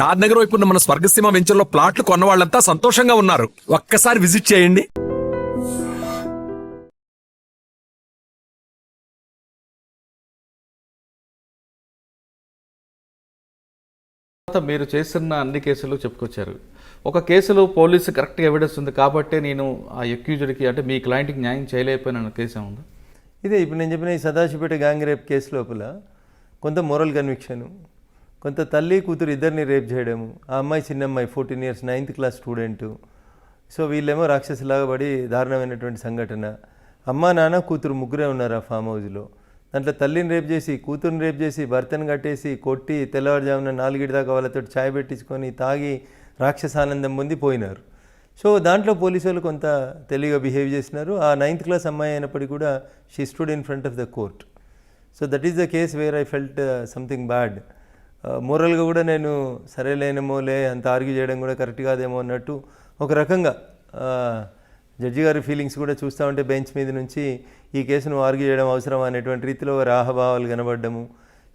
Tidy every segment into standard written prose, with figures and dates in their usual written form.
షాద్ నగర్ వైపు ఉన్న మన స్వర్గసీమ వెంచర్లో ప్లాట్లు కొన్న వాళ్ళంతా సంతోషంగా ఉన్నారు. ఒక్కసారి విజిట్ చేయండి. మీరు చేస్తున్న అన్ని కేసులు చెప్పుకొచ్చారు. ఒక కేసులో పోలీసు కరెక్ట్గా ఎవిడెన్స్ ఉంది కాబట్టి నేను ఆ అక్యూజ్డ్కి అంటే మీ క్లయింట్కి న్యాయం చేయలేకపోయిన కేసు ఏముంది? ఇదే ఇప్పుడు నేను చెప్పిన ఈ సదాశివపేట గ్యాంగ్ రేప్ కేసు లోపల కొంత మోరల్ కన్విక్షను, కొంత తల్లి కూతురు ఇద్దరిని రేప్ చేయడము, ఆ అమ్మాయి చిన్న అమ్మాయి 14 years 9th class student. So వీళ్ళేమో రాక్షసులాగా పడి దారుణమైనటువంటి సంఘటన. అమ్మ నాన్న కూతురు ముగ్గురే ఉన్నారు ఆ ఫామ్ హౌస్లో. దాంట్లో తల్లిని రేప్ చేసి, కూతురుని రేప్ చేసి, భర్తను కట్టేసి కొట్టి తెల్లవారుజామున 4 దాకా వాళ్ళతో ఛాయ్ పెట్టించుకొని తాగి రాక్షసానందం పొంది పోయినారు. సో దాంట్లో పోలీసు వాళ్ళు కొంత తెలివిగా బిహేవ్ చేసినారు. ఆ 9th class అమ్మాయి అయినప్పటికీ కూడా she stood in front of the court. So that is the case where I felt something bad. మోరల్గా కూడా నేను సరేలేనేమోలే అంత ఆర్గ్యూ చేయడం కూడా కరెక్ట్ కాదేమో అన్నట్టు ఒక రకంగా జడ్జి గారి ఫీలింగ్స్ కూడా చూస్తూ ఉంటే బెంచ్ మీద నుంచి ఈ కేసును ఆర్గ్యూ చేయడం అవసరం అనేటువంటి రీతిలో రాహభావాలు కనబడ్డము.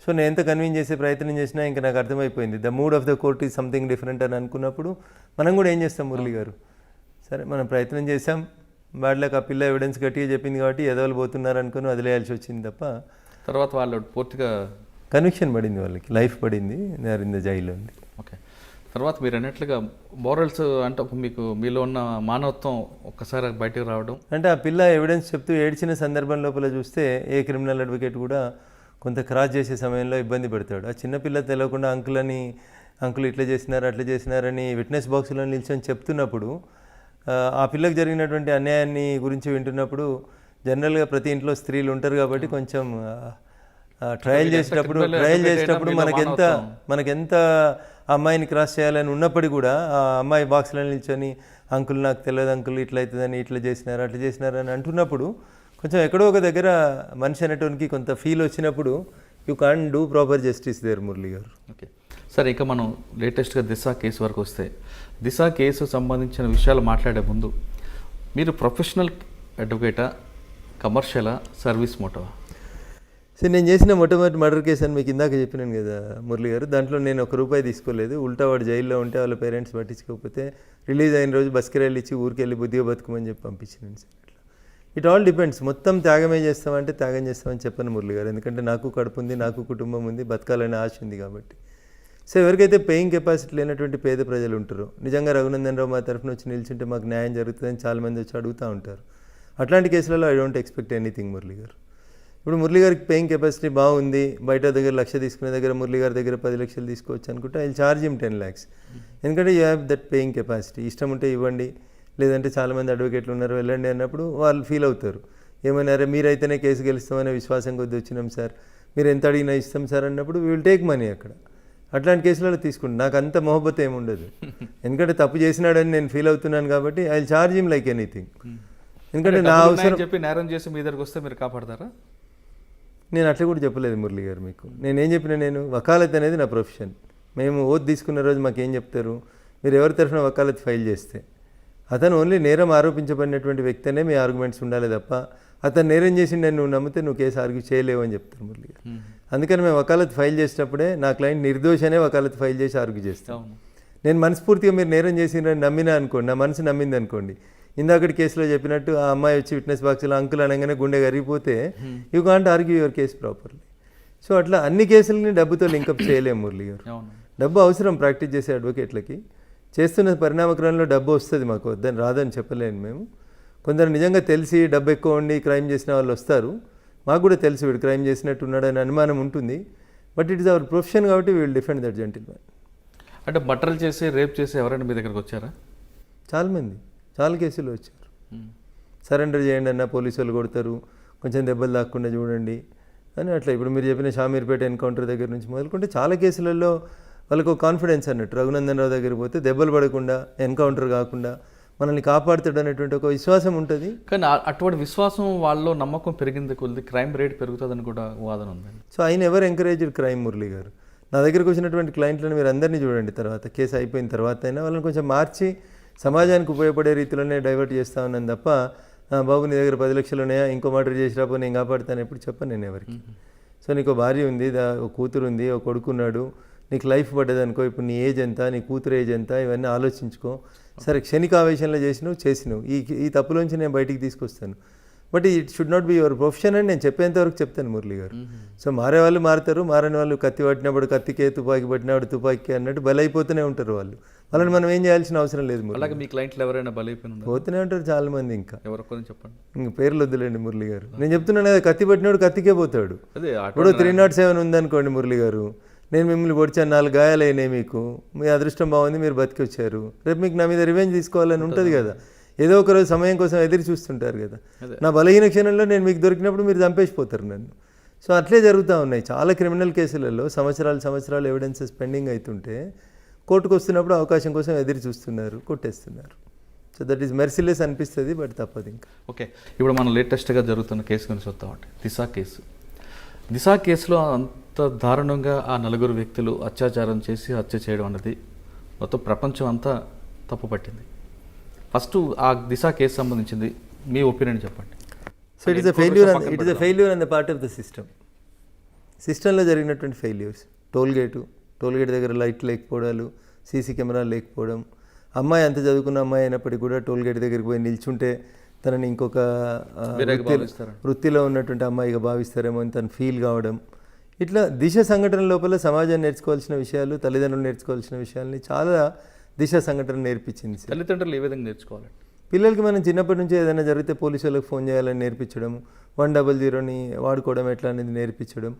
సో నేను ఎంత కన్విన్స్ చేసే ప్రయత్నం చేసినా ఇంకా నాకు అర్థమైపోయింది the mood of the court is something different అని అనుకున్నప్పుడు మనం కూడా ఏం చేస్తాం మురళి గారు, సరే మనం ప్రయత్నం చేసాం, బ్యాడ్లకు ఆ పిల్ల ఎవిడెన్స్ గట్టిగా చెప్పింది కాబట్టి ఎదవలు పోతున్నారు అనుకుని వదిలేయాల్సి వచ్చింది తప్ప తర్వాత వాళ్ళు పూర్తిగా కన్విక్షన్ పడింది, వాళ్ళకి లైఫ్ పడింది, నేర్ ఇన్ ద జైల్లో ఉంది. ఓకే. తర్వాత మీరు అన్నట్లుగా మోరల్స్ అంటే మీకు మీలో ఉన్న మానవత్వం ఒక్కసారి బయటకు రావడం అంటే ఆ పిల్ల ఎవిడెన్స్ చెప్తూ ఏడ్చిన సందర్భం లోపల చూస్తే ఏ క్రిమినల్ అడ్వకేట్ కూడా కొంత క్రాస్ చేసే సమయంలో ఇబ్బంది పెడతాడు. ఆ చిన్నపిల్ల తెలియకుండా అంకుల్ ఇట్లా చేసినారు అట్లా చేసినారని విట్నెస్ బాక్స్లో నిల్చొని చెప్తున్నప్పుడు ఆ పిల్లకి జరిగినటువంటి అన్యాయాన్ని గురించి వింటున్నప్పుడు జనరల్గా ప్రతి ఇంట్లో స్త్రీలు ఉంటారు కాబట్టి కొంచెం ట్రయల్ చేసేటప్పుడు మనకెంత అమ్మాయిని క్రాస్ చేయాలని ఉన్నప్పటికీ కూడా ఆ అమ్మాయి బాక్స్లో నిల్చొని అంకుల్ నాకు తెలియదు అంకుల్ ఇట్లా అవుతుందని ఇట్లా చేసినారు అట్లా చేసినారని అంటున్నప్పుడు కొంచెం ఎక్కడో ఒక దగ్గర మనిషి అనేటువంటి కొంత ఫీల్ వచ్చినప్పుడు you can do proper justice there Murali garu. Okay సరే, ఇక మనం లేటెస్ట్గా దిశ కేసు వరకు వస్తే దిశ కేసు సంబంధించిన విషయాలు మాట్లాడే ముందు మీరు ప్రొఫెషనల్ అడ్వకేటా, కమర్షియలా, సర్వీస్ మోటవా? సో నేను చేసిన మొట్టమొదటి మర్డర్ కేసు అని మీకు ఇందాక చెప్పినాను కదా మురళి గారు, దాంట్లో నేను ₹1 తీసుకోలేదు. ఉల్టా వాడు జైల్లో ఉంటే వాళ్ళ పేరెంట్స్ పట్టించుకోకపోతే రిలీజ్ అయిన రోజు బస్కిరాయిలు ఇచ్చి ఊరికెళ్ళి బుద్ధిగా బతుకమని చెప్పి పంపించినాను సార్. అట్లా ఇట్ ఆల్ డిపెండ్స్. మొత్తం త్యాగమే చేస్తామంటే త్యాగం చేస్తామని చెప్పను మురళి గారు, ఎందుకంటే నాకు కడుపు ఉంది, నాకు కుటుంబం ఉంది, బతకాలనే ఆశ ఉంది కాబట్టి. సో ఎవరికైతే పేయింగ్ కెపాసిటీ లేనటువంటి పేద ప్రజలు ఉంటారో, నిజంగా రఘునందన్ రావు మా తరఫున వచ్చి నిల్చుంటే మాకు న్యాయం జరుగుతుందని చాలామంది వచ్చి అడుగుతూ ఉంటారు. అట్లాంటి కేసులలో I don't expect anything Murali గారు. ఇప్పుడు మురళి గారికి పేయింగ్ కెపాసిటీ బాగుంది, బయట దగ్గర 1,00,000 తీసుకునే దగ్గర మురళి గారి దగ్గర 10 లక్షలు తీసుకోవచ్చు అనుకుంటే ఐ చార్జ్ హిమ్ 10 lakhs. ఎందుకంటే you have that paying capacity. ఇష్టం ఉంటే ఇవ్వండి, లేదంటే చాలామంది అడ్వకేట్లు ఉన్నారు వెళ్ళండి అన్నప్పుడు వాళ్ళు ఫీల్ అవుతారు. ఏమన్నారే మీరైతేనే కేసు గెలుస్తామనే విశ్వాసం కొద్ది వచ్చినాం సార్, మీరు ఎంత అడిగినా ఇస్తాం సార్ అన్నప్పుడు వీ విల్ టేక్ మనీ. అక్కడ అట్లాంటి కేసులలో తీసుకుంటాను. నాకు అంత మొహబ్బత్ ఏముండదు, ఎందుకంటే తప్పు చేసినాడని నేను ఫీల్ అవుతున్నాను కాబట్టి I will charge him like anything. ఎందుకంటే నా అవసరం చెప్పి నేరం చేసి మీ దగ్గరకు వస్తే మీరు కాపాడతారా? నేను అట్లా కూడా చెప్పలేదు మురళి గారు మీకు. నేనేం చెప్పినా, నేను వకాలత్ అనేది నా ప్రొఫెషన్. మేము ఓత్ తీసుకున్న రోజు మాకేం చెప్తారు, మీరు ఎవరి తరఫున వకాలత్ ఫైల్ చేస్తే అతను ఓన్లీ నేరం ఆరోపించబడినటువంటి వ్యక్తి అనే మీ ఆర్గ్యుమెంట్స్ ఉండాలి తప్ప అతను నేరం చేసిండే నువ్వు నమ్మితే నువ్వు కేసు ఆర్గ్యూ చేయలేవు అని చెప్తారు మురళి గారు. అందుకని మేము వకాలత్ ఫైల్ చేసేటప్పుడే నా క్లయింట్ నిర్దోష అనే వకాలత్ ఫైల్ చేసి ఆర్గ్యూ చేస్తాం. నేను మనస్ఫూర్తిగా మీరు నేరం చేసిందని నమ్మినా అనుకోండి, నా మనసు నమ్మింది అనుకోండి, ఇందాకటి కేసులో చెప్పినట్టు ఆ అమ్మాయి వచ్చి విట్నెస్ బాక్స్లో అంకుల్ అనగానే గుండె కరిగిపోతే you can't argue your case properly. So అట్లా అన్ని కేసులని డబ్బుతో లింకప్ చేయలేము మురళి గారు. డబ్బు అవసరం ప్రాక్టీస్ చేసే అడ్వకేట్లకి. చేస్తున్న పరిణామక్రమంలో డబ్బు వస్తుంది, మాకు వద్దని రాదని చెప్పలేను మేము. కొందరు నిజంగా తెలిసి డబ్బు ఎక్కువ ఉండి క్రైమ్ చేసిన వాళ్ళు వస్తారు. మాకు కూడా తెలుసు వీడు క్రైమ్ చేసినట్టు ఉన్నాడని అనుమానం ఉంటుంది. But it is our profession కాబట్టి we will defend that gentlemen. అంటే మర్డర్లు చేసి రేప్ చేసి ఎవరైనా మీ దగ్గరకు వచ్చారా? చాలామంది, చాలా కేసులు వచ్చారు. సరెండర్ చేయండి అన్న పోలీసు వాళ్ళు కొడతారు, కొంచెం దెబ్బలు దాక్కుండా చూడండి అని అట్లా. ఇప్పుడు మీరు చెప్పిన షామీర్పేట ఎన్కౌంటర్ దగ్గర నుంచి మొదలుకుంటే చాలా కేసులలో వాళ్ళకు కాన్ఫిడెన్స్ అన్నట్టు. రఘునందన్ రావు దగ్గరికి పోతే దెబ్బలు పడకుండా, ఎన్కౌంటర్ కాకుండా మనల్ని కాపాడుతాడు అనేటువంటి ఒక విశ్వాసం ఉంటుంది. కానీ అటువంటి విశ్వాసం వాళ్ళలో నమ్మకం పెరిగింది కొద్ది క్రైమ్ రేట్ పెరుగుతుందని కూడా వాదన ఉంది. సో ఆయన ఎవరు ఎంకరేజ్డ్ క్రైమ్ మురళి గారు? నా దగ్గరకు వచ్చినటువంటి క్లయింట్లను మీరు అందరినీ చూడండి, తర్వాత కేసు అయిపోయిన తర్వాత అయినా వాళ్ళని కొంచెం మార్చి సమాజానికి ఉపయోగపడే రీతిలోనే డైవర్ట్ చేస్తా ఉన్నాను తప్ప బాబు నీ దగ్గర 10 లక్షలు ఉన్నాయా, ఇంకో మర్డర్ చేసిరాపో నేను కాపాడుతాను ఎప్పుడు చెప్పను నేను ఎవరికి. సో నీకు భార్య ఉంది, ఒక కూతురు ఉంది, ఒక కొడుకున్నాడు, నీకు లైఫ్ పడ్డది అనుకో, ఇప్పుడు నీ ఏజ్ ఎంత, నీ కూతురు ఏజ్ ఎంత, ఇవన్నీ ఆలోచించుకో. సరే క్షణిక ఆవేశంలో చేసినావు, ఈ తప్పులోంచి నేను బయటికి తీసుకొస్తాను, but it should not be your profession అని నేను చెప్పేంతవరకు చెప్తాను మురళి గారు. సో మారే వాళ్ళు మారుతారు, మారని వాళ్ళు కత్తి పట్టినప్పుడు కత్తికే, తుపాకీ పట్టినప్పుడు తుపాకీ అన్నట్టు బలైపోతూనే ఉంటారు వాళ్ళు. వాళ్ళని మనం ఏం చేయాల్సిన అవసరం లేదు మురళి. అలాగే మీ క్లయింట్లు ఎవరైనా బలైపోయిన పోతూనే ఉంటారు చాలా మంది. ఇంకా ఎవరొక్కరు చెప్పండి, ఇంక పేర్లు వద్దులేండి మురళి గారు. నేను చెప్తున్నాను కదా, కత్తి పట్టినోడు కత్తికే పోతాడు. అదే ఇప్పుడు 307 ఉందనుకోండి మురళి గారు, నేను మిమ్మల్ని పొడిచాను, 4 గాయాలైనాయి, మీకు మీ అదృష్టం బాగుంది, మీరు బతికి వచ్చారు, రేపు మీకు నా మీద రివెంజ్ తీసుకోవాలని ఉంటుంది కదా. ఏదో ఒక రోజు సమయం కోసం ఎదురు చూస్తుంటారు కదా. నా బలహీన క్షణంలో నేను మీకు దొరికినప్పుడు మీరు చంపేసిపోతారు నన్ను. సో అట్లే జరుగుతూ ఉన్నాయి చాలా క్రిమినల్ కేసులలో. సంవత్సరాలు ఎవిడెన్సెస్ పెండింగ్ అవుతుంటే కోర్టుకు వస్తున్నప్పుడు అవకాశం కోసం ఎదురు చూస్తున్నారు, కొట్టేస్తున్నారు. సో దట్ ఈస్ మెర్సిలెస్ అనిపిస్తుంది, బట్ తప్పదు ఇంకా. ఓకే, ఇప్పుడు మనం లేటెస్ట్గా జరుగుతున్న కేసు గురించి వస్తామంటే దిశ కేసులో అంత దారుణంగా ఆ 4 వ్యక్తులు అత్యాచారం చేసి హత్య చేయడం అన్నది మొత్తం ప్రపంచం అంతా తప్పు పట్టింది. ఫస్ట్ ఆ దిశ కేసు సంబంధించింది మీ ఒపీనియన్ చెప్పండి. So it is a failure on the part of the సిస్టంలో జరిగినటువంటి ఫెయిల్యూర్స్. టోల్గేట్ దగ్గర లైట్ లేకపోవడాలు, సీసీ కెమెరాలు లేకపోవడం, అమ్మాయి అంత చదువుకున్న అమ్మాయి అయినప్పటికీ కూడా టోల్గేట్ దగ్గరికి పోయి నిల్చుంటే తనని ఇంకొక వృత్తిలో ఉన్నటువంటి అమ్మాయిగా భావిస్తారేమో అని తను ఫీల్ కావడం. ఇట్లా దిశ సంఘటన లోపల సమాజం నేర్చుకోవాల్సిన విషయాలు, తల్లిదండ్రులు నేర్చుకోవాల్సిన విషయాల్ని చాలా దిశ సంఘటన నేర్పించింది. తల్లిదండ్రులు ఏ విధంగా నేర్చుకోవాలి? పిల్లలకి మనం చిన్నప్పటి నుంచి ఏదైనా జరిగితే పోలీసు వాళ్ళకి ఫోన్ చేయాలని నేర్పించడం, 100ని వాడుకోవడం ఎట్లా అనేది నేర్పించడం.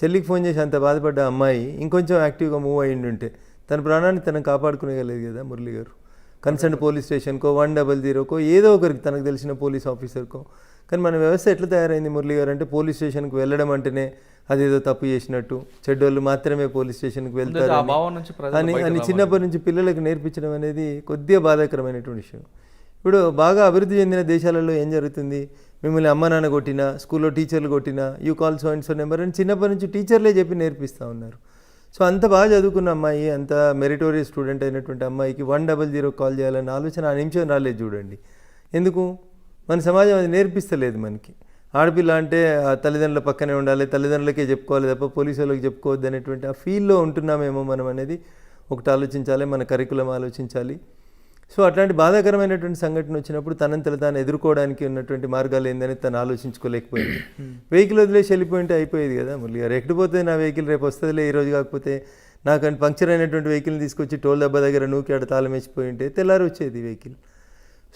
చెల్లికి ఫోన్ చేసి అంత బాధపడ్డ అమ్మాయి ఇంకొంచెం యాక్టివ్గా మూవ్ అయ్యి ఉంటే తన ప్రాణాన్ని తనను కాపాడుకునేగలేదు కదా మురళి గారు. కన్సర్న్ పోలీస్ స్టేషన్కో, 100కో, ఏదో ఒకరికి తనకు తెలిసిన పోలీస్ ఆఫీసర్కో. కానీ మన వ్యవస్థ ఎట్లా తయారైంది మురళి గారు అంటే, పోలీస్ స్టేషన్కి వెళ్ళడం అంటేనే అదేదో తప్పు చేసినట్టు, చెడ్డోళ్ళు మాత్రమే పోలీస్ స్టేషన్కి వెళ్తారు అని చిన్నప్పటి నుంచి పిల్లలకు నేర్పించడం అనేది కొద్దిగా బాధాకరమైనటువంటి విషయం. ఇప్పుడు బాగా అభివృద్ధి చెందిన దేశాలలో ఏం జరుగుతుంది, మిమ్మల్ని అమ్మ నాన్న కొట్టినా, స్కూల్లో టీచర్లు కొట్టినా, you call so and so number అని చిన్నప్పటి నుంచి టీచర్లే చెప్పి నేర్పిస్తూ ఉన్నారు. సో అంత బాగా చదువుకున్న అమ్మాయి, అంత మెరిటోరియస్ స్టూడెంట్ అయినటువంటి అమ్మాయికి 100 కాల్ చేయాలన్న ఆలోచన ఆ నిమిషం రాలేదు చూడండి. ఎందుకు? మన సమాజం అది నేర్పిస్తలేదు మనకి. ఆడపిల్ల అంటే తల్లిదండ్రుల పక్కనే ఉండాలి, తల్లిదండ్రులకే చెప్పుకోవాలి తప్ప పోలీసు వాళ్ళకి చెప్పుకోవద్దు అనేటువంటి ఆ ఫీల్లో ఉంటున్నామేమో మనం అనేది ఒకటి ఆలోచించాలి, మన కరికులం ఆలోచించాలి. సో అట్లాంటి బాధాకరమైనటువంటి సంఘటన వచ్చినప్పుడు తనంతట తాను ఎదుర్కోవడానికి ఉన్నటువంటి మార్గాలు ఏందని తను ఆలోచించుకోలేకపోయింది. వెహికల్ వదిలేసి వెళ్ళిపోయింటే అయిపోయేది కదా మురళి గారు. ఎక్కడిపోతుంది నా వెహికల్, రేపు వస్తుందిలే ఈరోజు కాకపోతే, నాకంటే పంక్చర్ అయినటువంటి వెహికల్ని తీసుకొచ్చి టోల్ దెబ్బ దగ్గర నూకి ఆడ తాళం వేసిపోయి ఉంటే తెల్లారి వచ్చేది వెహికల్.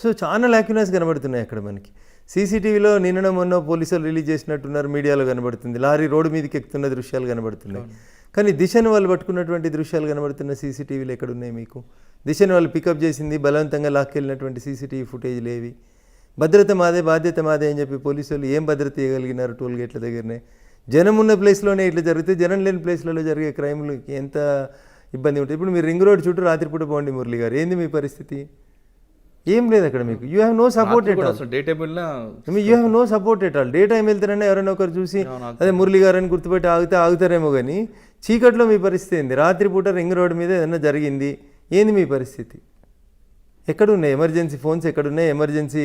సో చాలా ల్యాక్యునస్ కనబడుతున్నాయి అక్కడ మనకి. సీసీటీవీలో నిన్న మొన్న పోలీసులు రిలీజ్ చేసినట్టున్నారు, మీడియాలో కనబడుతుంది, లారీ రోడ్డు మీదకి ఎక్కుతున్న దృశ్యాలు కనబడుతున్నాయి. కానీ దిశను వాళ్ళు పట్టుకున్నటువంటి దృశ్యాలు కనబడుతున్న సీసీటీవీలు ఎక్కడున్నాయి మీకు? దిశను వాళ్ళు పికప్ చేసింది, బలవంతంగా లాక్కెళ్ళినటువంటి సీసీటీవీ ఫుటేజ్లు ఏవి? భద్రత మాదే, బాధ్యత మాదే అని చెప్పి పోలీసులు ఏం భద్రత ఇవ్వగలిగినారు? టోల్ గేట్ల దగ్గరనే జనం ఉన్న ప్లేస్లోనే ఇట్లా జరిగితే జనం లేని ప్లేస్లలో జరిగే క్రైమ్లకి ఎంత ఇబ్బంది ఉంటుంది. ఇప్పుడు మీరు రింగ్ రోడ్ చుట్టూ రాత్రిపూట పోండి మురళి గారు, ఏంది మీ పరిస్థితి? ఏం లేదు అక్కడ మీకు. You have no support at all. You have no support at all. Day time వెళ్తారన్నా ఎవరైనా ఒకరు చూసి అదే మురళి గారు అని గుర్తుపెట్టి ఆగుతారేమో, కానీ చీకట్లో మీ పరిస్థితి ఏంది? రాత్రిపూట రింగ్ రోడ్ మీద ఏదైనా జరిగింది, ఏంది మీ పరిస్థితి? ఎక్కడున్నాయి ఎమర్జెన్సీ ఫోన్స్? ఎక్కడున్నాయి ఎమర్జెన్సీ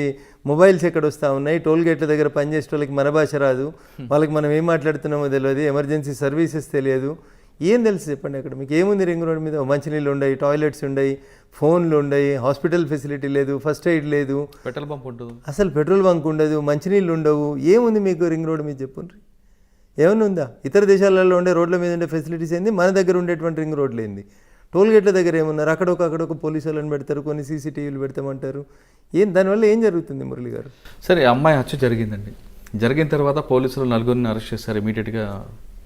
మొబైల్స్? ఎక్కడ వస్తూ ఉన్నాయి? టోల్ గేట్ల దగ్గర పనిచేసే వాళ్ళకి మన భాష రాదు, వాళ్ళకి మనం ఏం మాట్లాడుతున్నామో తెలియదు, ఎమర్జెన్సీ సర్వీసెస్ తెలియదు, ఏం తెలుసు చెప్పండి? అక్కడ మీకు ఏముంది? రింగ్ రోడ్ మీద మంచినీళ్ళు ఉన్నాయి, టాయిలెట్స్ ఉన్నాయి, ఫోన్లు ఉన్నాయి, హాస్పిటల్ ఫెసిలిటీ లేదు, ఫస్ట్ ఎయిడ్ లేదు, పెట్రోల్ బంక్ ఉండదు, అసలు పెట్రోల్ బంక్ ఉండదు, మంచినీళ్ళు ఉండవు. ఏముంది మీకు రింగ్ రోడ్ మీద చెప్పండి? ఏమన్నా ఉందా? ఇతర దేశాలలో ఉండే రోడ్ల మీద ఉండే ఫెసిలిటీస్ ఏంది, మన దగ్గర ఉండేటువంటి రింగ్ రోడ్లు ఏంది? టోల్ గేట్ల దగ్గర ఏమున్నారు? అక్కడొక పోలీసు వాళ్ళని పెడతారు, కొన్ని సీసీటీవీలు పెడతామంటారు. దానివల్ల ఏం జరుగుతుంది మురళి గారు? సరే, అమ్మాయి హత్య జరిగిందండి. జరిగిన తర్వాత పోలీసులు 4 అరెస్ట్ చేశారు ఇమీడియట్గా.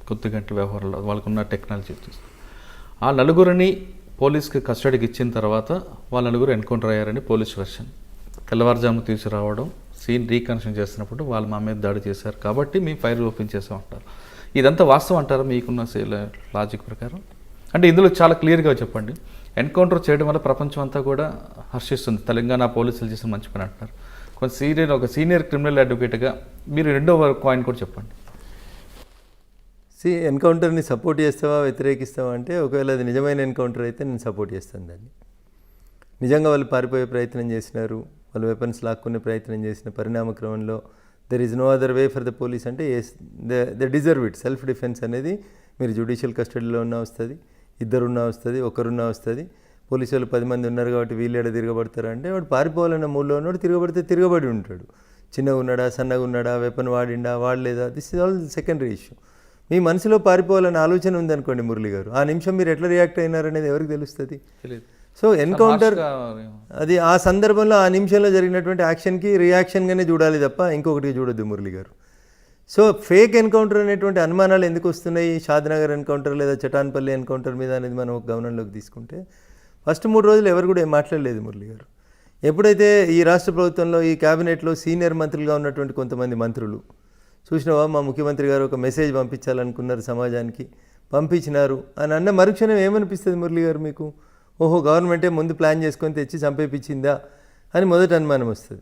కొద్ది గంటల వ్యవహారంలో వాళ్ళకున్న టెక్నాలజీ చూసి ఆ 4 పోలీస్కి కస్టడీకి ఇచ్చిన తర్వాత వాళ్ళ 4 ఎన్కౌంటర్ అయ్యారని పోలీస్ వర్షన్. తెల్లవారుజాము తీసుకురావడం, సీన్ రీకన్స్ట్రక్షన్ చేస్తున్నప్పుడు వాళ్ళు మా మీద దాడి చేశారు కాబట్టి మేము ఫైర్ ఓపెన్ చేసాం అంటారు. ఇదంతా వాస్తవం అంటారా మీకున్న లాజిక్ ప్రకారం? అంటే ఇందులో చాలా క్లియర్గా చెప్పండి. ఎన్కౌంటర్ చేయడం వల్ల ప్రపంచం అంతా కూడా హర్షిస్తుంది, తెలంగాణ పోలీసులు చేసిన మంచి పని అంటారు. ఒక సీనియర్ క్రిమినల్ అడ్వకేట్గా మీరు రెండో కాయిన్ కూడా చెప్పండి. ఎన్కౌంటర్ని సపోర్ట్ చేస్తావా, వ్యతిరేకిస్తావా అంటే, ఒకవేళ అది నిజమైన ఎన్కౌంటర్ అయితే నేను సపోర్ట్ చేస్తాను దాన్ని. నిజంగా వాళ్ళు పారిపోయే ప్రయత్నం చేసినారు, వాళ్ళు వెపన్స్ లాక్కునే ప్రయత్నం చేసిన పరిణామ క్రమంలో there is no other way for the police అంటే they deserve it. Self defence అనేది మీరు జ్యుడిషియల్ కస్టడీలో ఉన్న వస్తుంది, ఇద్దరున్నా వస్తుంది, ఒకరున్నా వస్తుంది. పోలీసు వాళ్ళు 10 మంది ఉన్నారు కాబట్టి వీళ్ళేడ తిరగబడతారు అంటే వాడు పారిపోవాలన్న మూడ్లో ఉన్నాడు. తిరగబడితే తిరగబడి ఉంటాడు. చిన్నగా ఉన్నాడా, సన్నగా ఉన్నాడా, వెపన్ వాడిండా, వాడలేదా, this is all secondary issue. మీ మనసులో పారిపోవాలన్న ఆలోచన ఉందనుకోండి మురళి గారు, ఆ నిమిషం మీరు ఎట్లా రియాక్ట్ అయినారనేది ఎవరికి తెలుస్తుంది? సో ఎన్కౌంటర్ అది ఆ సందర్భంలో ఆ నిమిషంలో జరిగినటువంటి యాక్షన్కి రియాక్షన్గానే చూడాలి తప్ప ఇంకొకటి చూడొద్దు మురళి గారు. సో ఫేక్ ఎన్కౌంటర్ అనేటువంటి అనుమానాలు ఎందుకు వస్తున్నాయి షాద్నగర్ ఎన్కౌంటర్ లేదా చటాన్పల్లి ఎన్కౌంటర్ మీద అనేది మనం ఒక గమనంలోకి తీసుకుంటే, ఫస్ట్ 3 రోజులు ఎవరు కూడా ఏం మాట్లాడలేదు మురళి గారు. ఎప్పుడైతే ఈ రాష్ట్ర ప్రభుత్వంలో ఈ క్యాబినెట్లో సీనియర్ మంత్రులుగా ఉన్నటువంటి కొంతమంది మంత్రులు చూసినావా మా ముఖ్యమంత్రి గారు ఒక మెసేజ్ పంపించాలనుకున్నారు సమాజానికి, పంపించినారు అని అన్న మరుక్షణం ఏమనిపిస్తుంది మురళి గారు మీకు? ఓహో గవర్నమెంటే ముందు ప్లాన్ చేసుకొని తెచ్చి చంపేపించిందా అని మొదటి అనుమానం వస్తుంది.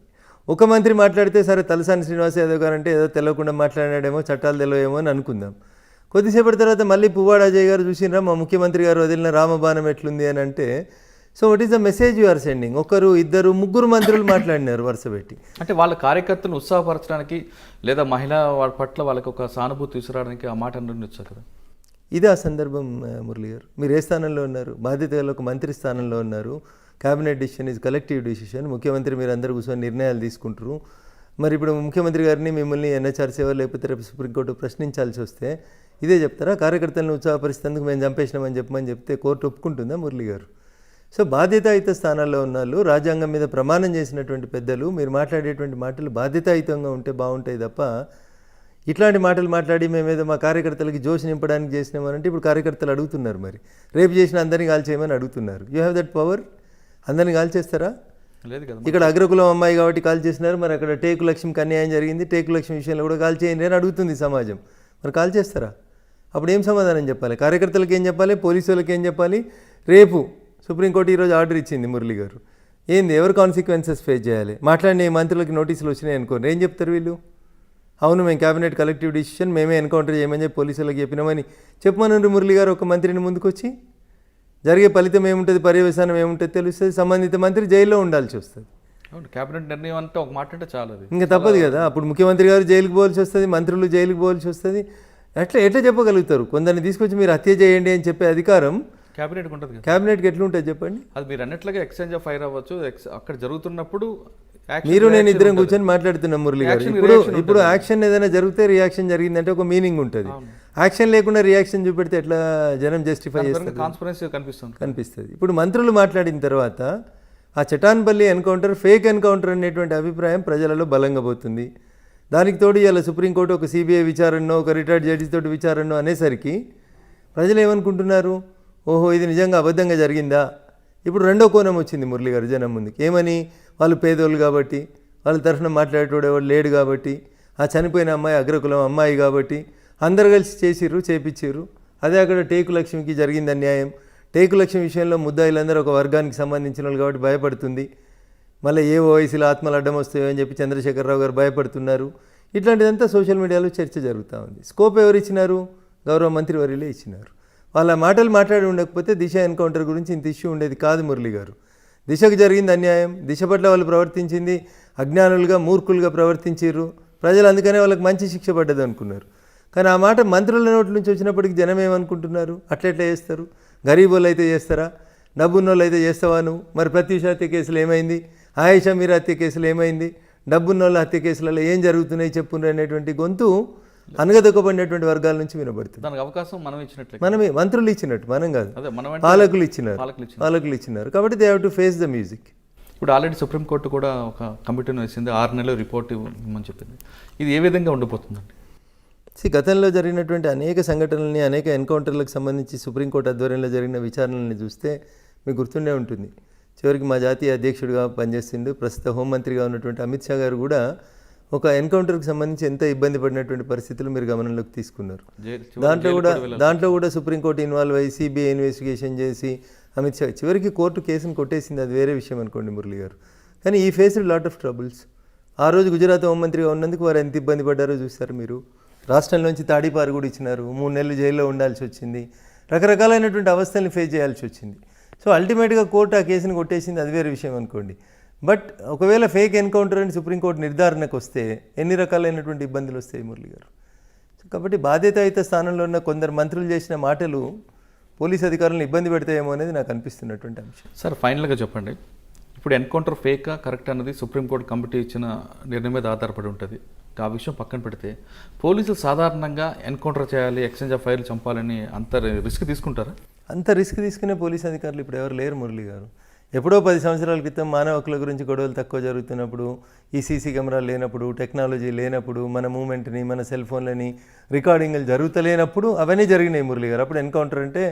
ఒక మంత్రి మాట్లాడితే సరే తలసాని శ్రీనివాస్ యాదవ్ గారు అంటే ఏదో తెలియకుండా మాట్లాడాడేమో, చట్టాలు తెలియమో అని అనుకుందాం. కొద్దిసేపటి తర్వాత మళ్ళీ పువ్వాడ అజయ్ గారు చూసినా మా ముఖ్యమంత్రి గారు వదిలిన రామబాణం ఎట్లుంది అని అంటే, so what is the message you are sending? 1 2 3 మంత్రులు మాట్లాడినారు వరుస పెట్టి. అంటే వాళ్ళ కార్యకర్తలను ఉత్సాహపరచడానికి లేదా మహిళా వాళ్ళ పట్ల వాళ్ళకి ఒక సానుభూతి తీసుకురావడానికి ఆ మాట ఉండొచ్చు కదా. ఇదే ఆ సందర్భం మురళి గారు. మీరు ఏ స్థానంలో ఉన్నారు? బాధ్యత గల ఒక మంత్రి స్థానంలో ఉన్నారు. Cabinet decision is collective decision. ముఖ్యమంత్రి మీరు అందరూ కూర్చొని నిర్ణయాలు తీసుకుంటారు. మరి ఇప్పుడు ముఖ్యమంత్రి గారిని మిమ్మల్ని ఎన్హెచ్ఆర్సీ లేకపోతే రేపు సుప్రీంకోర్టు ప్రశ్నించాల్సి వస్తే ఇదే చెప్తారా? కార్యకర్తలను ఉత్సాహపరిస్తేందుకు మేము చంపేసినామని చెప్పమని చెప్తే కోర్టు ఒప్పుకుంటుందా మురళి గారు? సో బాధ్యతాయుత స్థానాల్లో ఉన్న వాళ్ళు, రాజ్యాంగం మీద ప్రమాణం చేసినటువంటి పెద్దలు, మీరు మాట్లాడేటువంటి మాటలు బాధ్యతాయుతంగా ఉంటే బాగుంటాయి తప్ప ఇట్లాంటి మాటలు మాట్లాడి మేమేదో మా కార్యకర్తలకి జోష్ నింపడానికి చేసినామనంటే ఇప్పుడు కార్యకర్తలు అడుగుతున్నారు, మరి రేపు చేసిన అందరినీ కాల్ చేయమని అడుగుతున్నారు. You have that power. అందరినీ కాల్ చేస్తారా? లేదు కదా. ఇక్కడ అగ్రకులం అమ్మాయి కాబట్టి కాల్ చేసినారు, మరి అక్కడ టేకు లక్ష్మికి అన్యాయం జరిగింది, టేకు లక్ష్మి విషయంలో కూడా కాల్ చేయండి అని అడుగుతుంది సమాజం. మరి కాల్ చేస్తారా? అప్పుడు ఏం సమాధానం చెప్పాలి? కార్యకర్తలకు ఏం చెప్పాలి? పోలీసు వాళ్ళకి ఏం చెప్పాలి? రేపు సుప్రీంకోర్టు ఈరోజు ఆర్డర్ ఇచ్చింది మురళి గారు. ఏంది, ఎవరు కాన్సిక్వెన్సెస్ ఫేస్ చేయాలి? మాట్లాడిన ఈ మంత్రులకి నోటీసులు వచ్చినాయి అనుకోండి, ఏం చెప్తారు వీళ్ళు? అవును మేము క్యాబినెట్ కలెక్టివ్ డిసిషన్ మేమే ఎన్కౌంటర్ చేయమని చెప్పి పోలీసులకు చెప్పినామని చెప్పమనండి మురళి గారు. ఒక మంత్రిని ముందుకొచ్చి జరిగే ఫలితం ఏముంటుంది, పర్యవసానం ఏముంటుంది తెలుస్తుంది. సంబంధిత మంత్రి జైల్లో ఉండాల్సి వస్తుంది. క్యాబినెట్ నిర్ణయం అంటే ఒక మాట అంటే చాలు, అది ఇంకా తప్పదు కదా. అప్పుడు ముఖ్యమంత్రి గారు జైలుకి పోవాల్సి వస్తుంది, మంత్రులు జైలుకి పోవాల్సి వస్తుంది. ఎట్లా చెప్పగలుగుతారు? కొందరిని తీసుకొచ్చి మీరు హత్య చేయండి అని చెప్పే అధికారం క్యాబినెట్కి ఉంటుంది కదా. క్యాబినెట్కి ఎట్లుంటుంది చెప్పండి? అది మీరు అన్నట్లుగా ఎక్స్చేంజ్ ఆఫ్ ఫైర్ అవ్వచ్చు, అక్కడ జరుగుతున్నప్పుడు మీరు నేను ఇద్దరం కూర్చొని మాట్లాడుతున్నాం మురళి గారు. ఇప్పుడు యాక్షన్ ఏదైనా జరిగితే రియాక్షన్ జరిగిందంటే ఒక మీనింగ్ ఉంటుంది. యాక్షన్ లేకుండా రియాక్షన్ చూపెడితే ఎట్లా జనం జస్టిఫై చేస్తారు? కాన్స్పరెన్సీ కనిపిస్తుంది. ఇప్పుడు మంత్రులు మాట్లాడిన తర్వాత ఆ చటాన్పల్లి ఎన్కౌంటర్ ఫేక్ ఎన్కౌంటర్ అనేటువంటి అభిప్రాయం ప్రజలలో బలంగా పోతుంది. దానికి తోడు ఇలా సుప్రీంకోర్టు ఒక సిబిఐ విచారణో ఒక రిటైర్డ్ జడ్జి తోటి విచారణో అనేసరికి ప్రజలు ఏమనుకుంటున్నారు? ఓహో ఇది నిజంగా అబద్ధంగా జరిగిందా? ఇప్పుడు రెండో కోణం వచ్చింది మురళి గారు జనం ముందుకి. ఏమని? వాళ్ళు పేదోళ్ళు కాబట్టి, వాళ్ళ తరఫున మాట్లాడేటోడు ఎవరు లేడు కాబట్టి, ఆ చనిపోయిన అమ్మాయి అగ్రకులం అమ్మాయి కాబట్టి అందరు కలిసి చేపించారు. అదే అక్కడ టేకు లక్ష్మికి జరిగింది అన్యాయం. టేకు లక్ష్మి విషయంలో ముద్దాయిలందరూ ఒక వర్గానికి సంబంధించిన వాళ్ళు కాబట్టి భయపడుతుంది. మళ్ళీ ఏ ఓవైసీలో ఆత్మలు అడ్డం వస్తాయో అని చెప్పి చంద్రశేఖరరావు గారు భయపడుతున్నారు. ఇట్లాంటిదంతా సోషల్ మీడియాలో చర్చ జరుగుతూ ఉంది. స్కోప్ ఎవరు ఇచ్చినారు? గౌరవ మంత్రి వర్యులే ఇచ్చినారు. వాళ్ళ మాటలు మాట్లాడి ఉండకపోతే దిశ ఎన్కౌంటర్ గురించి ఇంత ఇష్యూ ఉండేది కాదు మురళి గారు. దిశకు జరిగింది అన్యాయం, దిశ పట్ల వాళ్ళు ప్రవర్తించింది అజ్ఞానులుగా మూర్ఖులుగా ప్రవర్తించారు. ప్రజలు అందుకనే వాళ్ళకి మంచి శిక్ష పడ్డది అనుకున్నారు. కానీ ఆ మాట మంత్రుల నోట్ల నుంచి వచ్చినప్పటికీ జనం ఏమనుకుంటున్నారు? అట్లెట్లా చేస్తారు? గరీబోళ్ళు అయితే చేస్తారా? డబ్బున్నోళ్ళు అయితే చేస్తావా నువ్వు? మరి ప్రత్యూష హత్య కేసులు ఏమైంది? ఆయేషా మీరా హత్య కేసులు ఏమైంది? డబ్బున్నోళ్ళ హత్య కేసులలో ఏం జరుగుతున్నాయి చెప్పుండ్రు అనేటువంటి గొంతు అనగదొక్కబడినటువంటి వర్గాల నుంచి వినబడుతుంది. దానికి అవకాశం మనం ఇచ్చినట్లే, మనమే మంత్రులు ఇచ్చినట్టు, మనం కాదు, పాలకులు ఇచ్చినారు. కాబట్టి they have to face the music. ఇప్పుడు ఆల్రెడీ సుప్రీంకోర్టు కూడా ఒక కమిటీని వేసింది, 6 నెలలు రిపోర్ట్ ఇవ్వమని చెప్పింది. ఇది ఏ విధంగా ఉండిపోతుందండి? గతంలో జరిగినటువంటి అనేక సంఘటనల్ని, అనేక ఎన్కౌంటర్లకు సంబంధించి సుప్రీంకోర్టు ఆధ్వర్యంలో జరిగిన విచారణల్ని చూస్తే మీకు గుర్తుండే ఉంటుంది. చివరికి మా జాతీయ అధ్యక్షుడిగా పనిచేస్తుండే ప్రస్తుత హోంమంత్రిగా ఉన్నటువంటి అమిత్ షా గారు కూడా ఒక ఎన్కౌంటర్కి సంబంధించి ఎంత ఇబ్బంది పడినటువంటి పరిస్థితులు మీరు గమనంలోకి తీసుకున్నారు. దాంట్లో కూడా సుప్రీంకోర్టు ఇన్వాల్వ్ అయ్యి సిబిఐ ఇన్వెస్టిగేషన్ చేసి అమిత్ షా చివరికి కోర్టు కేసును కొట్టేసింది. అది వేరే విషయం అనుకోండి మురళి గారు. కానీ ఈ ఫేస్డ్ లాట్ ఆఫ్ ట్రబుల్స్. ఆ రోజు గుజరాత్ హోంమంత్రిగా ఉన్నందుకు వారు ఎంత ఇబ్బంది పడ్డారో చూస్తారు మీరు. రాష్ట్రంలోంచి తాడిపారు కూడా ఇచ్చినారు, 3 నెలలు జైల్లో ఉండాల్సి వచ్చింది, రకరకాలైనటువంటి అవస్థల్ని ఫేస్ చేయాల్సి వచ్చింది. సో అల్టిమేట్గా కోర్టు ఆ కేసును కొట్టేసింది, అది వేరే విషయం అనుకోండి. బట్ ఒకవేళ ఫేక్ ఎన్కౌంటర్ అని సుప్రీంకోర్టు నిర్ధారణకు వస్తే ఎన్ని రకాలైనటువంటి ఇబ్బందులు వస్తాయి మురళి గారు. సో కాబట్టి బాధ్యతాయుత స్థానంలో ఉన్న కొందరు మంత్రులు చేసిన మాటలు పోలీస్ అధికారులను ఇబ్బంది పెడతాయేమో అనేది నాకు అనిపిస్తున్నటువంటి అంశం. సార్ ఫైనల్గా చెప్పండి, ఇప్పుడు ఎన్కౌంటర్ ఫేకా కరెక్ట్ అన్నది సుప్రీంకోర్టు కమిటీ ఇచ్చిన నిర్ణయం మీద ఆధారపడి ఉంటుంది. ఆ విషయం పక్కన పెడితే పోలీసులు సాధారణంగా ఎన్కౌంటర్ చేయాలి, ఎక్స్చేంజ్ ఆఫ్ ఫైర్లు చంపాలని అంత రిస్క్ తీసుకుంటారా? అంత రిస్క్ తీసుకునే పోలీస్ అధికారులు ఇప్పుడు ఎవరు లేరు మురళి గారు. ఎప్పుడో 10 సంవత్సరాల క్రితం మానవ హక్కుల గురించి గొడవలు తక్కువ జరుగుతున్నప్పుడు, ఈ సీసీ కెమెరాలు లేనప్పుడు, టెక్నాలజీ లేనప్పుడు, మన మూమెంట్ని, మన సెల్ ఫోన్లని రికార్డింగ్లు జరుగుతలేనప్పుడు అవన్నీ జరిగినాయి మురళి గారు. అప్పుడు ఎన్కౌంటర్ అంటే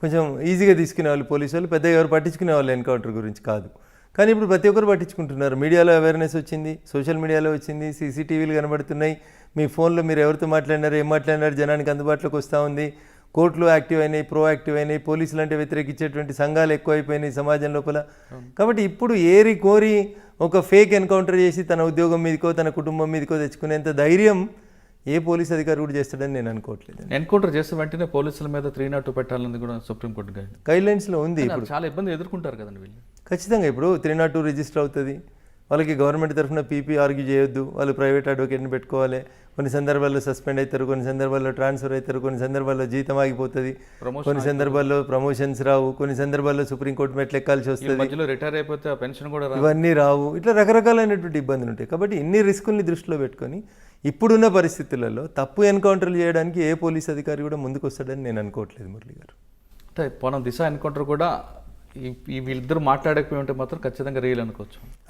కొంచెం ఈజీగా తీసుకునే వాళ్ళు పోలీసు వాళ్ళు, పెద్దగా ఎవరు పట్టించుకునే వాళ్ళు ఎన్కౌంటర్ గురించి కాదు. కానీ ఇప్పుడు ప్రతి ఒక్కరు పట్టించుకుంటున్నారు. మీడియాలో అవేర్నెస్ వచ్చింది, సోషల్ మీడియాలో వచ్చింది, సీసీటీవీలు కనబడుతున్నాయి, మీ ఫోన్లో మీరు ఎవరితో మాట్లాడినారు, ఏం మాట్లాడినారు జనానికి అందుబాటులోకి వస్తూ ఉంది. కోర్టులు యాక్టివ్ అయినాయి, ప్రోయాక్టివ్ అయినాయి, పోలీసులు అంటే వ్యతిరేకించేటువంటి సంఘాలు ఎక్కువైపోయినాయి సమాజం లోపల. కాబట్టి ఇప్పుడు ఏరి కోరి ఒక ఫేక్ ఎన్కౌంటర్ చేసి తన ఉద్యోగం మీదకో తన కుటుంబం మీదకో తెచ్చుకునేంత ధైర్యం ఏ పోలీస్ అధికారి కూడా చేస్తాడని నేను అనుకోవట్లేదు. ఎన్కౌంటర్ చేస్తే వెంటనే పోలీసుల మీద 302 పెట్టాలని కూడా సుప్రీంకోర్టు గైడ్లైన్స్లో ఉంది. ఇప్పుడు చాలా ఇబ్బంది ఎదుర్కొంటారు కదండి వీళ్ళు. ఖచ్చితంగా ఇప్పుడు 302 రిజిస్టర్ అవుతుంది. వాళ్ళకి గవర్నమెంట్ తరఫున పీపీ ఆర్గ్యూ చేయొద్దు, వాళ్ళు ప్రైవేట్ అడ్వకేట్ని పెట్టుకోవాలి. కొన్ని సందర్భాల్లో సస్పెండ్ అవుతారు, కొన్ని సందర్భాల్లో ట్రాన్స్ఫర్ అవుతారు, కొన్ని సందర్భాల్లో జీతం ఆగిపోతుంది, కొన్ని సందర్భాల్లో ప్రమోషన్స్ రావు, కొన్ని సందర్భాల్లో సుప్రీంకోర్టు మెట్లు ఎక్కాల్సి వస్తుంది, మధ్యలో రిటైర్ అయిపోతే పెన్షన్ కూడా ఇవన్నీ రావు. ఇట్లా రకరకాలైనటువంటి ఇబ్బందులు ఉంటాయి. కాబట్టి ఇన్ని రిస్కుల్ని దృష్టిలో పెట్టుకొని ఇప్పుడున్న పరిస్థితులలో తప్పు ఎన్కౌంటర్లు చేయడానికి ఏ పోలీస్ అధికారి కూడా ముందుకు వస్తాడని నేను అనుకోవట్లేదు మురళి గారు. అంటే మనం దిశ ఎన్కౌంటర్ కూడా ఈ వీళ్ళిద్దరు మాట్లాడకపోయి ఉంటే మాత్రం ఖచ్చితంగా రియల్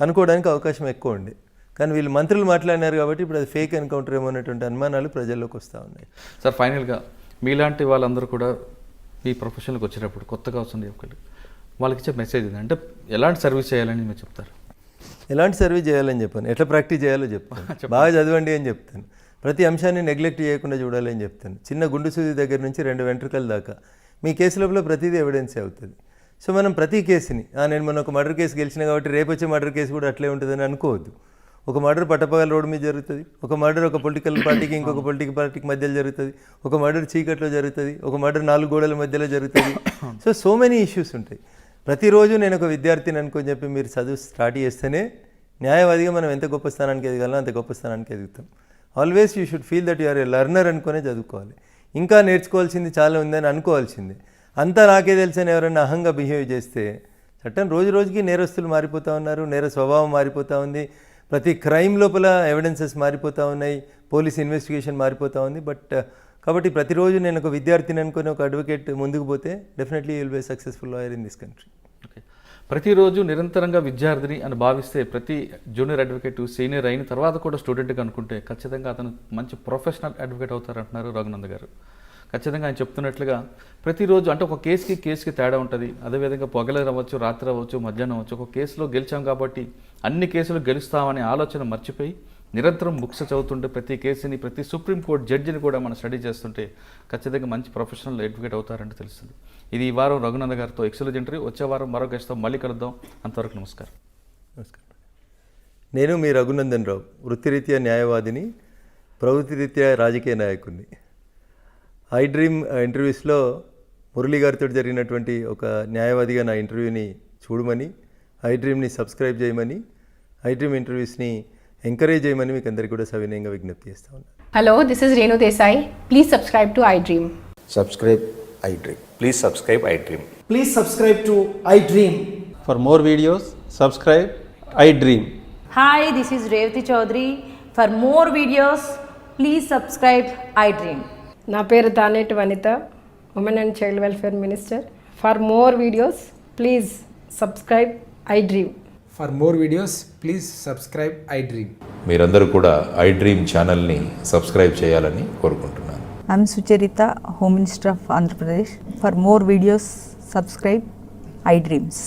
అనుకోవడానికి అవకాశం ఎక్కువ ఉంది. కానీ వీళ్ళు మంత్రులు మాట్లాడినారు కాబట్టి ఇప్పుడు అది ఫేక్ ఎన్కౌంటర్ ఏమో అనేటువంటి అనుమానాలు ప్రజల్లోకి వస్తూ ఉన్నాయి. సార్ ఫైనల్గా మీలాంటి వాళ్ళందరూ కూడా మీ ప్రొఫెషన్కి వచ్చేటప్పుడు కొత్తగా వస్తుంది ఒకళ్ళు వాళ్ళకి ఇచ్చే మెసేజ్ ఇది అంటే ఎలాంటి సర్వీస్ చేయాలని మీరు చెప్తారు? ఎలాంటి సర్వీస్ చేయాలని చెప్పాను, ఎట్లా ప్రాక్టీస్ చేయాలో చెప్తాను, బాగా చదవండి అని చెప్తాను, ప్రతి అంశాన్ని నెగ్లెక్ట్ చేయకుండా చూడాలని చెప్తాను. చిన్న గుండు సూది దగ్గర నుంచి 2 వెంట్రుకల దాకా మీ కేసు లోపల ప్రతిదీ ఎవిడెన్సే అవుతుంది. సో మనం ప్రతి కేసుని నేను మొన్న ఒక మర్డర్ కేసు గెలిచిన కాబట్టి రేపు వచ్చే మర్డర్ కేసు కూడా అట్లే ఉంటుందని అనుకోవద్దు. ఒక మర్డర్ పట్టపగల రోడ్డు మీద జరుగుతుంది, ఒక మర్డర్ ఒక పొలిటికల్ పార్టీకి ఇంకొక పొలిటికల్ పార్టీకి మధ్యలో జరుగుతుంది, ఒక మర్డర్ చీకట్లో జరుగుతుంది, ఒక మర్డర్ 4 గోడల మధ్యలో జరుగుతుంది. సో మెనీ ఇష్యూస్ ఉంటాయి. ప్రతిరోజు నేను ఒక విద్యార్థిని అనుకొని చెప్పి మీరు చదువు స్టార్ట్ చేస్తేనే న్యాయవాదిగా మనం ఎంత గొప్ప స్థానానికి ఎదగాలో అంత గొప్ప స్థానానికి ఎదుగుతాం. Always you should feel that you are a learner అనుకునే చదువుకోవాలి. ఇంకా నేర్చుకోవాల్సింది చాలా ఉందని అనుకోవాల్సిందే. అంతా నాకే తెలుసని ఎవరైనా అహంగా బిహేవ్ చేస్తే చట్టం రోజు రోజుకి నేరస్తులు మారిపోతూ ఉన్నారు, నేర స్వభావం మారిపోతూ ఉంది, ప్రతి క్రైమ్ లోపల ఎవిడెన్సెస్ మారిపోతూ ఉన్నాయి, పోలీస్ ఇన్వెస్టిగేషన్ మారిపోతూ ఉంది. కాబట్టి ప్రతిరోజు నేను ఒక విద్యార్థిని అనుకుని ఒక అడ్వకేట్ ముందుకు పోతే definitely you will be successful lawyer in this country. Okay, ప్రతిరోజు నిరంతరంగా విద్యార్థిని అని భావిస్తే ప్రతి జూనియర్ అడ్వకేట్ సీనియర్ అయిన తర్వాత కూడా స్టూడెంట్గా అనుకుంటే ఖచ్చితంగా అతను మంచి ప్రొఫెషనల్ అడ్వకేట్ అవుతారంటున్నారు రఘునంద్ గారు. ఖచ్చితంగా ఆయన చెప్తున్నట్లుగా ప్రతిరోజు అంటే ఒక కేసుకి తేడా ఉంటుంది. అదేవిధంగా పొగలు అవ్వచ్చు, రాత్రి అవ్వచ్చు, మధ్యాహ్నం అవ్వచ్చు, ఒక కేసులో గెలిచాం కాబట్టి అన్ని కేసులు గెలుస్తామనే ఆలోచన మర్చిపోయి నిరంతరం బుక్స్ చదువుతుంటే ప్రతి కేసుని ప్రతి సుప్రీంకోర్టు జడ్జిని కూడా మనం స్టడీ చేస్తుంటే ఖచ్చితంగా మంచి ప్రొఫెషనల్ అడ్వకేట్ అవుతారంటే తెలుస్తుంది. ఇది ఈ వారం రఘునంద్ గారితో ఎక్సలెంట్ ఇంటర్వ్యూ. వచ్చే వారం మరో గెస్ట్తో మళ్ళీ కలుద్దాం. అంతవరకు నమస్కారం. నేను మీ రఘునందన్ రావు, వృత్తిరీత్యా న్యాయవాదిని, ప్రవృత్తిరీత్యా రాజకీయ నాయకుడిని. ఐ డ్రీమ్ ఇంటర్వ్యూస్లో మురళీ గారితో జరిగినటువంటి ఒక న్యాయవాదిగా నా ఇంటర్వ్యూని చూడమని, ఐ డ్రీమ్ని సబ్స్క్రైబ్ చేయమని, ఐ డ్రీమ్ ఇంటర్వ్యూస్ని ఎంకరేజ్ చేయమని మీకు అందరికీ కూడా సవినయంగా విజ్ఞప్తి చేస్తా ఉన్నాను. Hello, this is Renu Desai. Please subscribe to iDream. Subscribe iDream. Please subscribe iDream. Please subscribe to iDream. For more videos, subscribe iDream. Hi, this is Revati Chaudhary. For more videos, please subscribe iDream. నా పేరు Taneti Vanitha, women and child welfare minister. For more videos please subscribe iDream. For more videos, please subscribe iDream. మీరందరూ కూడా iDream ఛానల్ని subscribe చేయాలని కోరుకుంటున్నాను. I'm Sucharita, Home Minister of Andhra Pradesh. For more videos, subscribe iDreams.